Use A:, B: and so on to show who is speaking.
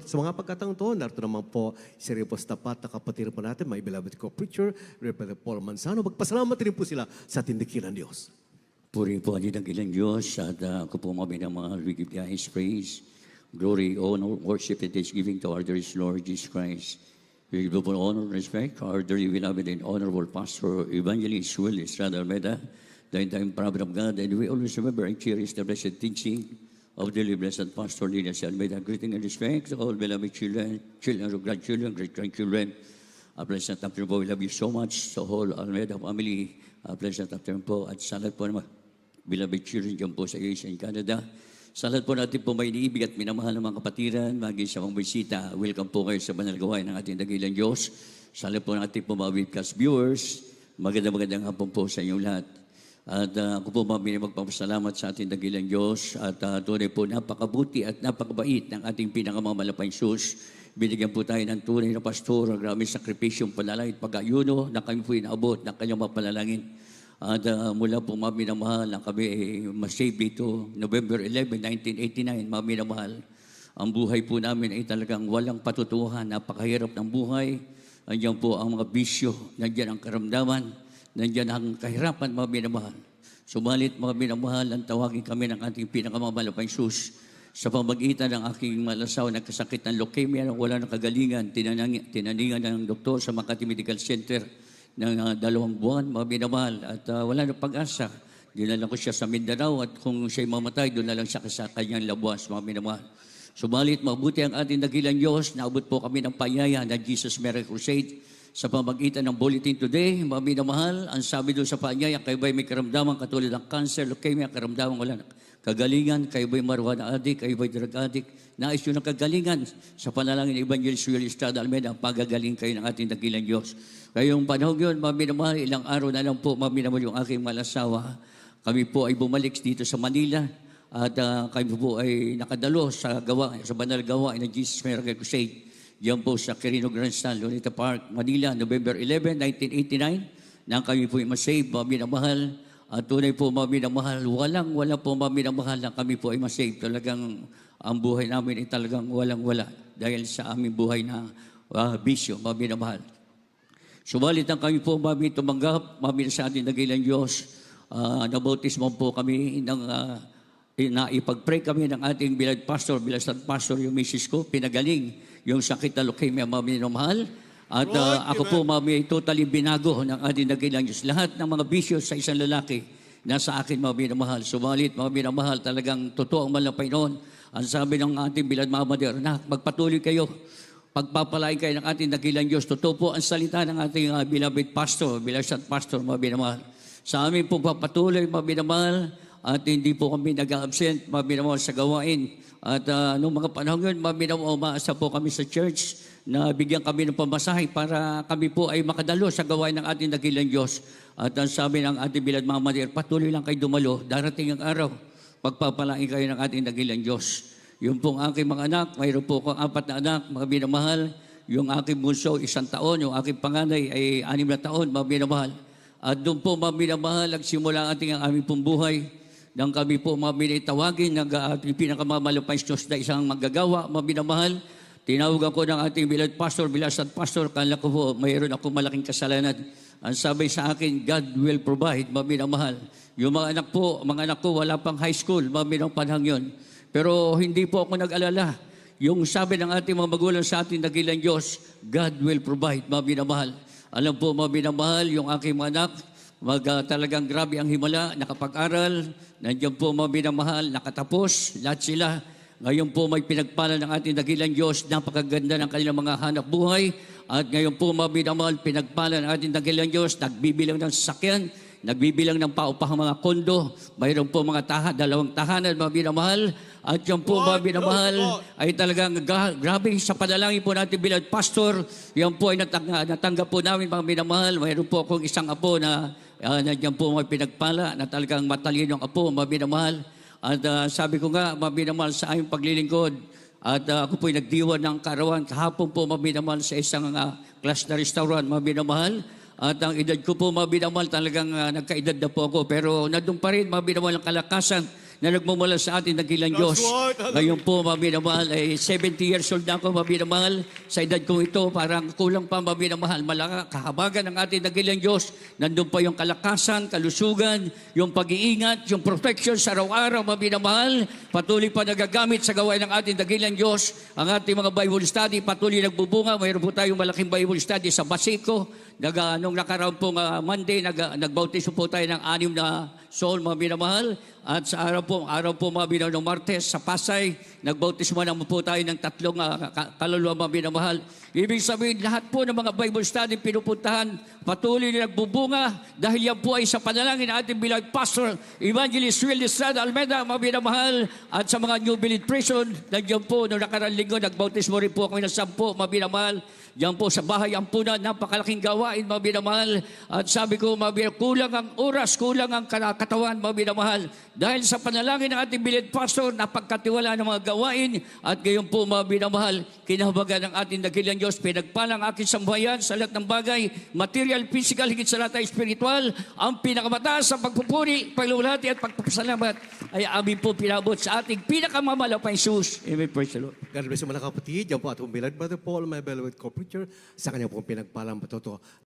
A: sa mga pagkataong to, narito naman po si Repos Tapat na kapatid po natin, my beloved co-preacher, Reverend Paul Manzano. Magpasalamat rin po sila sa tindikilan Diyos.
B: Puri po ang dakilang Diyos at ako po mga we give His praise, glory, honor, worship, and thanksgiving to our dearest Lord Jesus Christ. We give all honor and respect to our dearly beloved and honorable Pastor Evangelist Will Estrada Almeida, the entire prophet of God, and we always remember and cherish the blessed teaching of the blessed Pastor Linas Almeida. Greeting and respect to all beloved children, children of grandchildren, great-grandchildren. Blessed afternoon po, we love you so much, the whole Almeida family. Blessed afternoon po, at sa lahat po naman, beloved children dyan po sa US and Canada. Sa lahat po natin po may iniibig at minamahal ng mga kapatiran, maging sa mga bisita, welcome po kayo sa banal gawain ng ating dakilang Diyos. Sa lahat po natin po mga webcast viewers, magandang hapon po sa inyong lahat. At ako po magpapasalamat sa ating dakilang Diyos at tunay po napakabuti at napakabait ng ating pinakamamalapang Sus. Binigyan po tayo ng tunay na pastor, ang grabe sakripisyong panalangin, pag-ayuno na kami po inaabot ng kanyang mapalalangin. At mula po minamahal na kami masave dito, November 11, 1989, minamahal. Ang buhay po namin ay talagang walang patutuhan, napakahirap ng buhay. Nandiyan po ang mga bisyo, nandiyan ang karamdaman, nandiyan ang kahirapan, minamahal. Sumalit minamahal, ang tawagin kami ng ating pinakamamalapang Sus. Sa pamagitan ng aking malasaw na kasakit ng leukemia, wala ng kagalingan, tinaningan ng doktor sa Makati Medical Center ng 2 buwan, minamahal, at wala na pag-asa. Dinala ko siya sa Mindanao at kung siya'y mamatay, doon na lang siya sa kanyang labuas, minamahal. Subalit, mabuti ang ating dakilang Diyos, naabot po kami ng panyaya ng Jesus Miracle Crusade sa pamagitan ng Bulletin Today, minamahal. Ang sabi doon sa panyaya, kayo ba'y may karamdaman katulad ng cancer, leukemia, karamdaman wala na kagalingan, kayo ba'y marijuana addict, kayo ba'y drug addict, nais yun ng kagalingan sa panalangin ng Evangelist Will Estrada Almeida, pagagaling kayo ng ating dakilang Diyos. Kayong panahon yun, minamahal, ilang araw na lang po, minamahal yung aking malasawa. Kami po ay bumalik dito sa Manila at kami po ay nakadalo sa banal gawa ng Jesus Miracle Crusade. Diyan po sa Quirino Grandstand, Luneta Park, Manila, November 11, 1989, nang kami po ay masave, minamahal. At tunay po, minamahal, wala po minamahal na kami po ay masave. Talagang ang buhay namin ay talagang walang-wala dahil sa aming buhay na bisyo, minamahal. Subalit ang kami po, tumanggap, sa ating dakilang Diyos, nabautismo po kami naipag-pray kami ng ating beloved pastor, yung misis ko, pinagaling yung sakit na leukemia, minamahal. At ako po, totally binago ng ating dakilang Diyos. Lahat ng mga bisyo sa isang lalaki nasa akin, minamahal. Subalit, minamahal, talagang totoo ang malapay noon. Ang sabi ng ating beloved Mother, magpatuloy kayo. Pagpapalain kayo ng ating dakilang Diyos. Totoo po ang salita ng ating beloved pastor, minamahal. Sa amin po papatuloy, minamahal, at hindi po kami nag-absent, minamahal, sa gawain. At noong mga panahon yun, minamahal, umaasa po kami sa church na bigyan kami ng pamasahe para kami po ay makadalo sa gawain ng ating dakilang Diyos. At ang sabi ng ating beloved Mother, patuloy lang kayo dumalo, darating ang araw, pagpapalain kayo ng ating dakilang Diyos. Yung pong aking mga anak, mayroon po akong 4 na anak, minamahal. Yung aking bunso, 1 taon. Yung aking panganay ay 6 na taon, minamahal. At doon po, minamahal, nagsimula ang ating aming pong buhay. Nang kami po, tawagin ng ating pinakamamalapang Diyos na isang manggagawa, minamahal. Tinawagan ko ng ating beloved pastor, kala ko po, mayroon akong malaking kasalanan. Ang sabi sa akin, God will provide, minamahal. Yung mga anak ko, wala pang high school, minamahal yun. Pero hindi po ako nag-alala. Yung sabi ng ating mga magulang sa ating dakilang Diyos, God will provide, minamahal. Alam po, minamahal, yung aking mga anak, talagang grabe ang himala, nakapag-aral, nandiyan po, minamahal, nakatapos, lahat sila. Ngayon po may pinagpala ng ating dakilang Diyos, napakaganda ng kanilang mga hanap buhay. At ngayon po, minamahal, pinagpala ng ating dakilang Diyos, nagbibilang ng sasakyan, nagbibilang ng paupahang mga kondo, mayroon po mga 2 tahanan, minamahal. At yan po, minamahal, ay talagang grabe sa panalangin po natin beloved pastor. Yan po ay natanggap po namin, minamahal. Mayroon po akong isang apo na nandiyan po may pinagpala na talagang matalinong apo, minamahal. At sabi ko nga, minamahal, sa aming paglilingkod. At ako po'y nagdiwan ng karawan kahapon po, minamahal, sa isang class na restaurant, minamahal. At ang edad ko po, minamahal, talagang nagkaedad na po ako. Pero nandun pa rin, minamahal, ang kalakasan na nagmumula sa ating dakilang Diyos.
A: right.
B: Ngayon po, mga minamahal, 70 years old na ako, mga minamahal. Sa edad kong ito, parang kulang pa, mga minamahal. Malaka, kahabagan ng ating dakilang Diyos. Nandun pa yung kalakasan, kalusugan, yung pag-iingat, yung protection sa araw-araw, mga minamahal. Patuloy pa nagagamit sa gawain ng ating dakilang Diyos. Ang ating mga Bible study, patuloy nagbubunga. Mayroon po tayong malaking Bible study sa Basico. Nung nakaraang pong Monday, nagbautismo po tayo ng 6 na soul, mga minamahal. At sa araw po mga minamahal, ng Martes, sa Pasay, nagbautismo naman po tayo ng 3 kaluluwa, mga minamahal. Ibig sabihin, lahat po ng mga Bible study pinupuntahan, patuloy na nagbubunga dahil yan po ay sa panalangin ng ating beloved Pastor Evangelist Will Estrada Almeida, mga minamahal. At sa mga New Bilid Prison, nandiyan po, noong nakaraang linggo, nagbautismo rin po kami ng 10, mga minamahal. Diyan po sa bahay ampunan, napakalaking gawain, mga minamahal. At sabi ko, mga minamahal, kulang ang oras, kulang ang katawan, mga minamahal. Dahil sa panalangin ng ating beloved Pastor, napagkatiwala ng mga gawain. At gayon po, mga minamahal, kinahabagan ng ating dakilang Diyos, pinagpalang aking sambahayan sa lahat ng bagay, material, physical, higit sa lahat ay spiritual. Ang pinakamataas sa pagpupuri, paglulati at pagpapasalamat ay amin po pinabot sa ating pinakamamala pa Jesus. Amen. Praise the Lord.
A: God bless you mga kapatid. Yan po atong beloved Brother Paul, my beloved co-preacher. Sa kanya pong pinagpalang patuto.